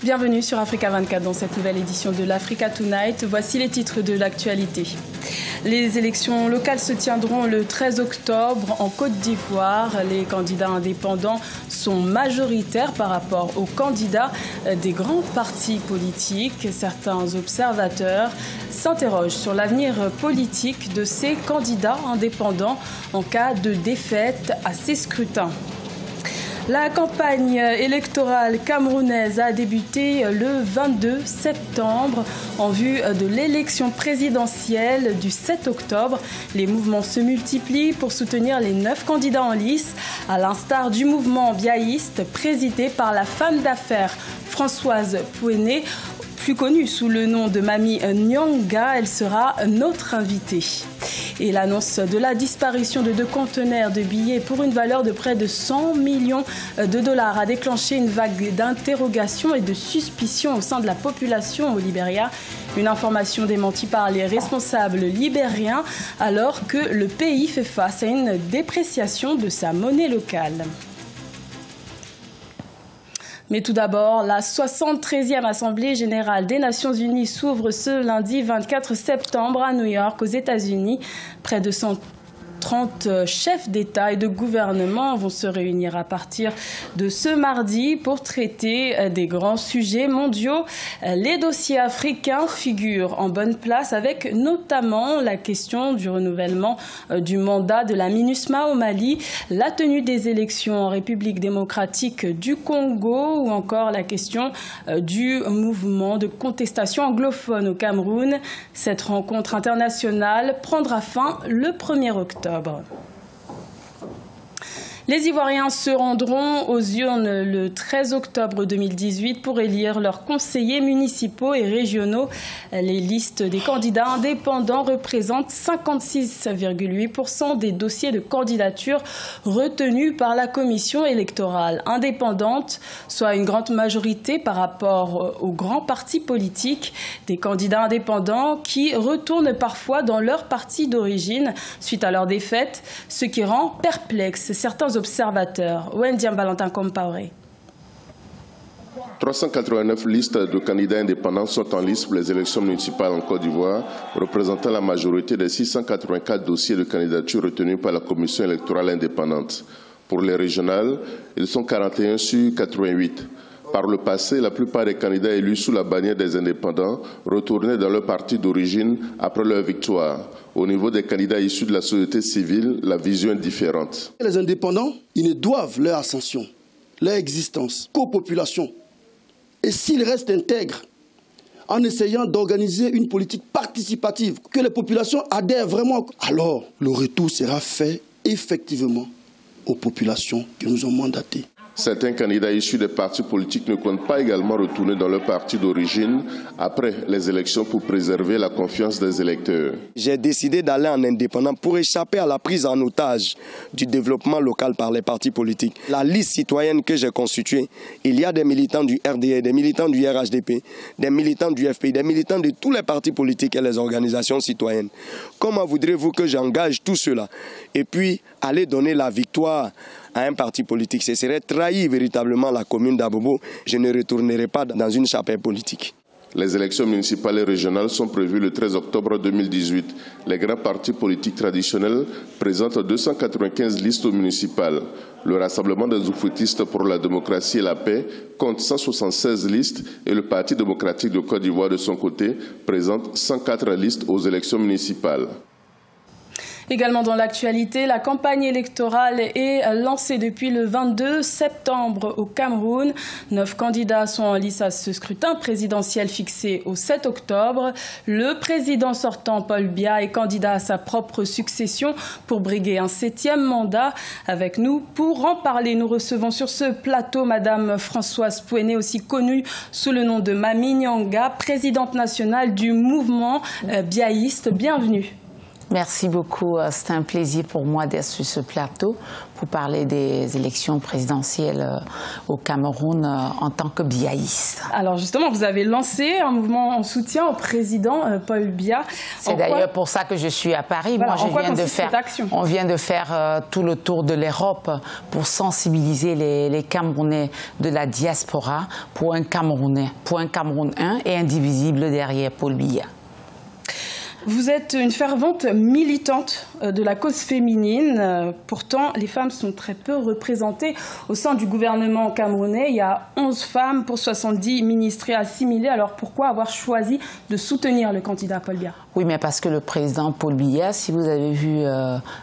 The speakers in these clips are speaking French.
Bienvenue sur Africa 24 dans cette nouvelle édition de l'Africa Tonight. Voici les titres de l'actualité. Les élections locales se tiendront le 13 octobre en Côte d'Ivoire. Les candidats indépendants sont majoritaires par rapport aux candidats des grands partis politiques. Certains observateurs s'interrogent sur l'avenir politique de ces candidats indépendants en cas de défaite à ces scrutins. La campagne électorale camerounaise a débuté le 22 septembre en vue de l'élection présidentielle du 7 octobre. Les mouvements se multiplient pour soutenir les 9 candidats en lice, à l'instar du mouvement biaïste présidé par la femme d'affaires Françoise Pouéné, plus connue sous le nom de Mami Nyanga. Elle sera notre invitée. Et l'annonce de la disparition de 2 conteneurs de billets pour une valeur de près de 100 millions de dollars a déclenché une vague d'interrogations et de suspicions au sein de la population au Libéria. Une information démentie par les responsables libériens alors que le pays fait face à une dépréciation de sa monnaie locale. Mais tout d'abord, la 73e Assemblée générale des Nations Unies s'ouvre ce lundi 24 septembre à New York, aux États-Unis. Près de 130 chefs d'État et de gouvernement vont se réunir à partir de ce mardi pour traiter des grands sujets mondiaux. Les dossiers africains figurent en bonne place avec notamment la question du renouvellement du mandat de la MINUSMA au Mali, la tenue des élections en République démocratique du Congo ou encore la question du mouvement de contestation anglophone au Cameroun. Cette rencontre internationale prendra fin le 1er octobre. Les Ivoiriens se rendront aux urnes le 13 octobre 2018 pour élire leurs conseillers municipaux et régionaux. Les listes des candidats indépendants représentent 56,8% des dossiers de candidature retenus par la commission électorale indépendante, soit une grande majorité par rapport aux grands partis politiques. Des candidats indépendants qui retournent parfois dans leur parti d'origine suite à leur défaite, ce qui rend perplexe certains observateurs. Wendiam Valentin Compaoré. 389 listes de candidats indépendants sont en liste pour les élections municipales en Côte d'Ivoire, représentant la majorité des 684 dossiers de candidature retenus par la commission électorale indépendante. Pour les régionales, ils sont 41 sur 88. Par le passé, la plupart des candidats élus sous la bannière des indépendants retournaient dans leur parti d'origine après leur victoire. Au niveau des candidats issus de la société civile, la vision est différente. Les indépendants, ils ne doivent leur ascension, leur existence qu'aux populations. Et s'ils restent intègres, en essayant d'organiser une politique participative, que les populations adhèrent vraiment, alors le retour sera fait effectivement aux populations qui nous ont mandatés. Certains candidats issus des partis politiques ne comptent pas également retourner dans leur parti d'origine après les élections pour préserver la confiance des électeurs. J'ai décidé d'aller en indépendant pour échapper à la prise en otage du développement local par les partis politiques. La liste citoyenne que j'ai constituée, il y a des militants du RDA, des militants du RHDP, des militants du FPI, des militants de tous les partis politiques et les organisations citoyennes. Comment voudrez-vous que j'engage tout cela et puis aller donner la victoire à un parti politique? Ce serait trahir véritablement la commune d'Abobo. Je ne retournerai pas dans une chapelle politique. Les élections municipales et régionales sont prévues le 13 octobre 2018. Les grands partis politiques traditionnels présentent 295 listes municipales. Le Rassemblement des oufoutistes pour la démocratie et la paix compte 176 listes et le Parti démocratique de Côte d'Ivoire de son côté présente 104 listes aux élections municipales. Également dans l'actualité, la campagne électorale est lancée depuis le 22 septembre au Cameroun. 9 candidats sont en lice à ce scrutin présidentiel fixé au 7 octobre. Le président sortant, Paul Biya, est candidat à sa propre succession pour briguer un 7e mandat. Avec nous, pour en parler, nous recevons sur ce plateau Madame Françoise Pouéné, aussi connue sous le nom de Mami Nyanga, présidente nationale du mouvement biaïste. Bienvenue. Merci beaucoup. C'est un plaisir pour moi d'être sur ce plateau pour parler des élections présidentielles au Cameroun en tant que biaïste. Alors justement, vous avez lancé un mouvement en soutien au président Paul Biya. C'est d'ailleurs pour ça que je suis à Paris. Voilà, moi, on vient de faire tout le tour de l'Europe pour sensibiliser les Camerounais de la diaspora pour un Cameroun un et indivisible derrière Paul Biya. Vous êtes une fervente militante de la cause féminine. Pourtant, les femmes sont très peu représentées au sein du gouvernement camerounais. Il y a 11 femmes pour 70 ministres assimilés. Alors pourquoi avoir choisi de soutenir le candidat Paul Biya? Oui, mais parce que le président Paul Biya, si vous avez vu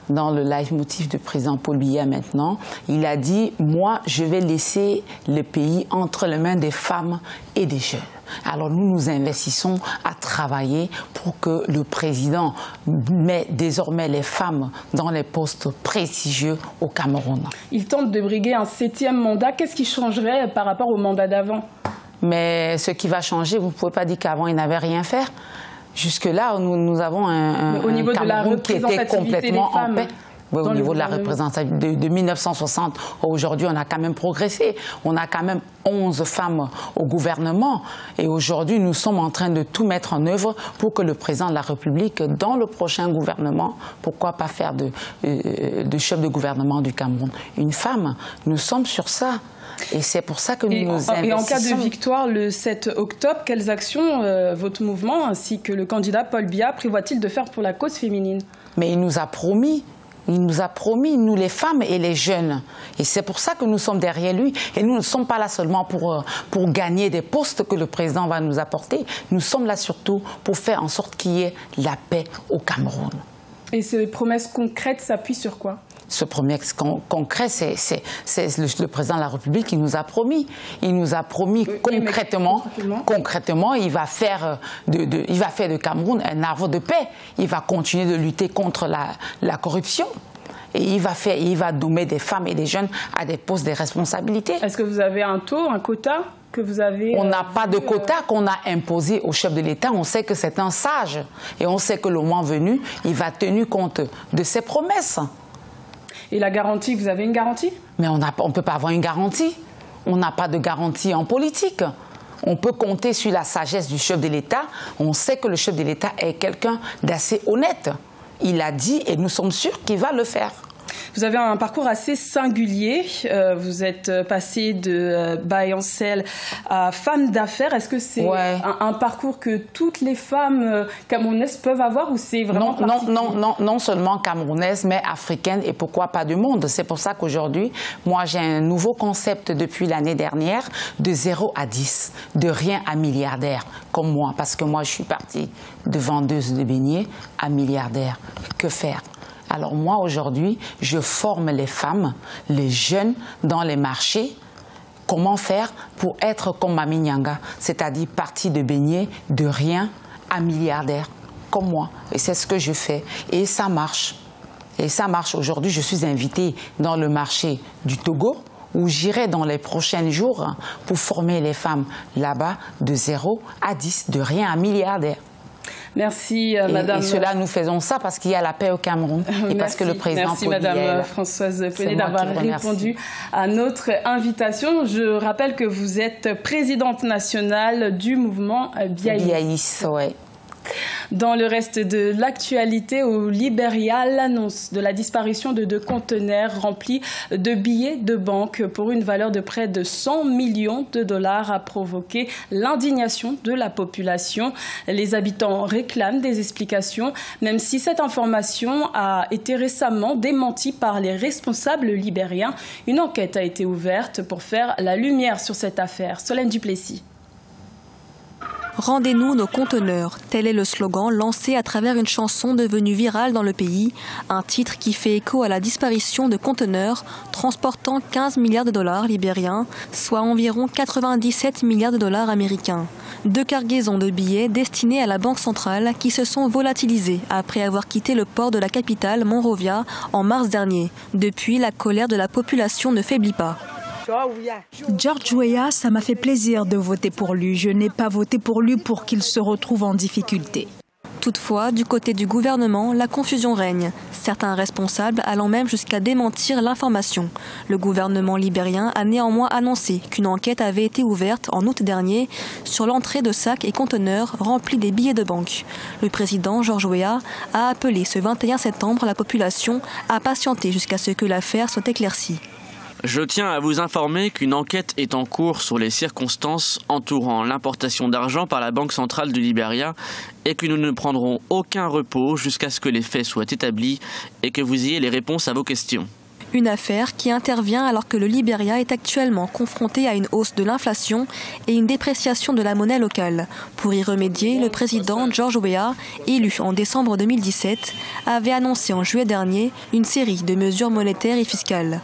dans le leitmotiv du président Paul Biya maintenant, il a dit « Moi, je vais laisser le pays entre les mains des femmes et des jeunes ». Alors nous nous investissons à travailler pour que le président mette désormais les femmes dans les postes prestigieux au Cameroun. Il tente de briguer un 7e mandat. Qu'est-ce qui changerait par rapport au mandat d'avant? Mais ce qui va changer, vous ne pouvez pas dire qu'avant il n'avait rien fait. Jusque-là, nous avons un Cameroun qui était complètement en paix. Oui, au niveau de la représentativité de 1960, aujourd'hui, on a quand même progressé. On a quand même 11 femmes au gouvernement. Et aujourd'hui, nous sommes en train de tout mettre en œuvre pour que le président de la République, dans le prochain gouvernement, pourquoi pas faire de chef de gouvernement du Cameroun une femme? Nous sommes sur ça. Et c'est pour ça que nous nous investissons. Et en cas de victoire le 7 octobre, quelles actions votre mouvement ainsi que le candidat Paul Biya prévoit-il de faire pour la cause féminine? Mais il nous a promis. Il nous a promis, nous les femmes et les jeunes. Et c'est pour ça que nous sommes derrière lui. Et nous ne sommes pas là seulement pour gagner des postes que le président va nous apporter. Nous sommes là surtout pour faire en sorte qu'il y ait la paix au Cameroun. Et ces promesses concrètes s'appuient sur quoi? Ce promesse concret, c'est le président de la République qui nous a promis. Il nous a promis concrètement, il va faire de Cameroun un havre de paix. Il va continuer de lutter contre la corruption. Et il va nommer des femmes et des jeunes à des postes de responsabilité. Est-ce que vous avez un taux, un quota que vous avez? On n'a pas de quota qu'on a imposé au chef de l'État. On sait que c'est un sage. Et on sait que le moment venu, il va tenir compte de ses promesses. Et la garantie, vous avez une garantie? Mais on ne peut pas avoir une garantie. On n'a pas de garantie en politique. On peut compter sur la sagesse du chef de l'État. On sait que le chef de l'État est quelqu'un d'assez honnête. Il a dit et nous sommes sûrs qu'il va le faire. Vous avez un parcours assez singulier. Vous êtes passé de Bayancel à femme d'affaires. Est-ce que c'est un parcours que toutes les femmes camerounaises peuvent avoir ou c'est vraiment non seulement camerounaises, mais africaines et pourquoi pas du monde. C'est pour ça qu'aujourd'hui, moi j'ai un nouveau concept depuis l'année dernière de 0 à 10, de rien à milliardaire, comme moi. Parce que moi je suis partie de vendeuse de beignets à milliardaire. Que faire? Alors moi, aujourd'hui, je forme les femmes, les jeunes dans les marchés. Comment faire pour être comme Mami Nyanga, c'est-à-dire partie de beignets de rien à milliardaire, comme moi. Et c'est ce que je fais. Et ça marche. Et ça marche. Aujourd'hui, je suis invitée dans le marché du Togo, où j'irai dans les prochains jours pour former les femmes là-bas de 0 à 10, de rien à milliardaire. Merci, Madame. Et cela, nous faisons ça parce qu'il y a la paix au Cameroun et parce que le président Paul Biya. Merci, Madame Françoise Pelé, d'avoir répondu à notre invitation. Je rappelle que vous êtes présidente nationale du mouvement Biaïs. Biaïs, oui. Dans le reste de l'actualité, au Libéria, l'annonce de la disparition de 2 conteneurs remplis de billets de banque pour une valeur de près de 100 millions de dollars a provoqué l'indignation de la population. Les habitants réclament des explications, même si cette information a été récemment démentie par les responsables libériens. Une enquête a été ouverte pour faire la lumière sur cette affaire. Solène Duplessis. Rendez-nous nos conteneurs, tel est le slogan lancé à travers une chanson devenue virale dans le pays, un titre qui fait écho à la disparition de conteneurs transportant 15 milliards de dollars libériens, soit environ 97 milliards de dollars américains. 2 cargaisons de billets destinés à la Banque centrale qui se sont volatilisées après avoir quitté le port de la capitale, Monrovia, en mars dernier. Depuis, la colère de la population ne faiblit pas. George Weah, ça m'a fait plaisir de voter pour lui. Je n'ai pas voté pour lui pour qu'il se retrouve en difficulté. Toutefois, du côté du gouvernement, la confusion règne. Certains responsables allant même jusqu'à démentir l'information. Le gouvernement libérien a néanmoins annoncé qu'une enquête avait été ouverte en août dernier sur l'entrée de sacs et conteneurs remplis des billets de banque. Le président George Weah a appelé ce 21 septembre la population à patienter jusqu'à ce que l'affaire soit éclaircie. Je tiens à vous informer qu'une enquête est en cours sur les circonstances entourant l'importation d'argent par la Banque centrale du Libéria et que nous ne prendrons aucun repos jusqu'à ce que les faits soient établis et que vous ayez les réponses à vos questions. Une affaire qui intervient alors que le Libéria est actuellement confronté à une hausse de l'inflation et une dépréciation de la monnaie locale. Pour y remédier, le président George Weah, élu en décembre 2017, avait annoncé en juillet dernier une série de mesures monétaires et fiscales.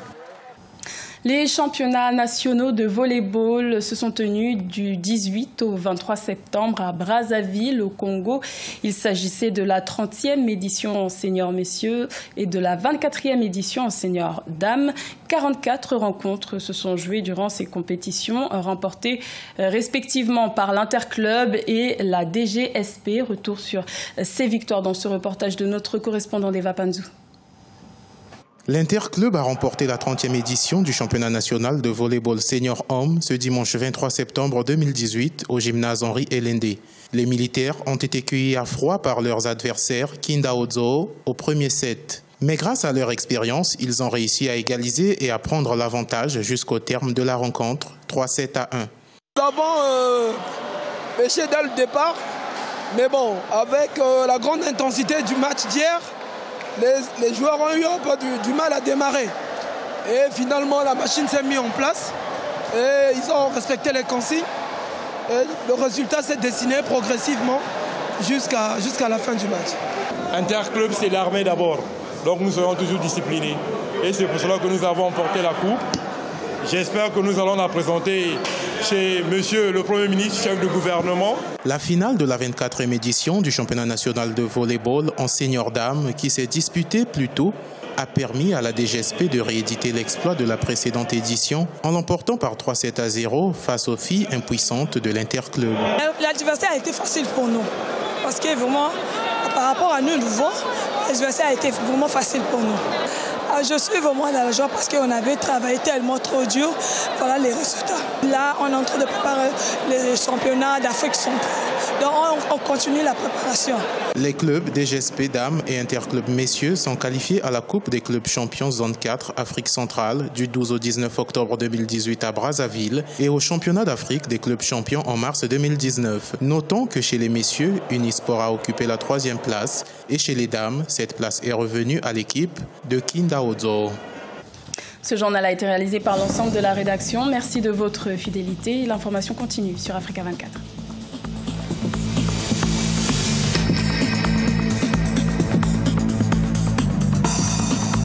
Les championnats nationaux de volley-ball se sont tenus du 18 au 23 septembre à Brazzaville, au Congo. Il s'agissait de la 30e édition en senior messieurs et de la 24e édition en senior dames. 44 rencontres se sont jouées durant ces compétitions, remportées respectivement par l'Interclub et la DGSP. Retour sur ces victoires dans ce reportage de notre correspondant Deva Panzou. L'Interclub a remporté la 30e édition du championnat national de volleyball senior homme ce dimanche 23 septembre 2018 au gymnase Henri Elende. Les militaires ont été cueillis à froid par leurs adversaires Kindaozo au premier set. Mais grâce à leur expérience, ils ont réussi à égaliser et à prendre l'avantage jusqu'au terme de la rencontre, 3-7 à 1. Nous avons pêché dès le départ, mais bon, avec la grande intensité du match d'hier, les joueurs ont eu un peu du mal à démarrer. Et finalement, la machine s'est mise en place et ils ont respecté les consignes. Et le résultat s'est dessiné progressivement jusqu'à la fin du match. Interclub, c'est l'armée d'abord. Donc nous serons toujours disciplinés. Et c'est pour cela que nous avons emporté la coupe. J'espère que nous allons la présenter chez Monsieur le Premier ministre, chef du gouvernement. La finale de la 24e édition du championnat national de volleyball en senior dames qui s'est disputée plus tôt a permis à la DGSP de rééditer l'exploit de la précédente édition en l'emportant par 3-7 à 0 face aux filles impuissantes de l'Interclub. L'adversaire a été facile pour nous parce que vraiment, par rapport à nous nouveaux, l'adversaire a été vraiment facile pour nous. Je suis vraiment dans la joie parce qu'on avait travaillé tellement trop dur. Voilà les résultats. Là, on est en train de préparer les championnats d'Afrique centrale. Donc, on continue la préparation. Les clubs DGSP Dames et Interclub Messieurs sont qualifiés à la Coupe des clubs champions Zone 4 Afrique centrale du 12 au 19 octobre 2018 à Brazzaville et au championnat d'Afrique des clubs champions en mars 2019. Notons que chez les messieurs, Unisport a occupé la 3e place et chez les dames, cette place est revenue à l'équipe de Kindaozo. Ce journal a été réalisé par l'ensemble de la rédaction. Merci de votre fidélité. L'information continue sur Africa 24.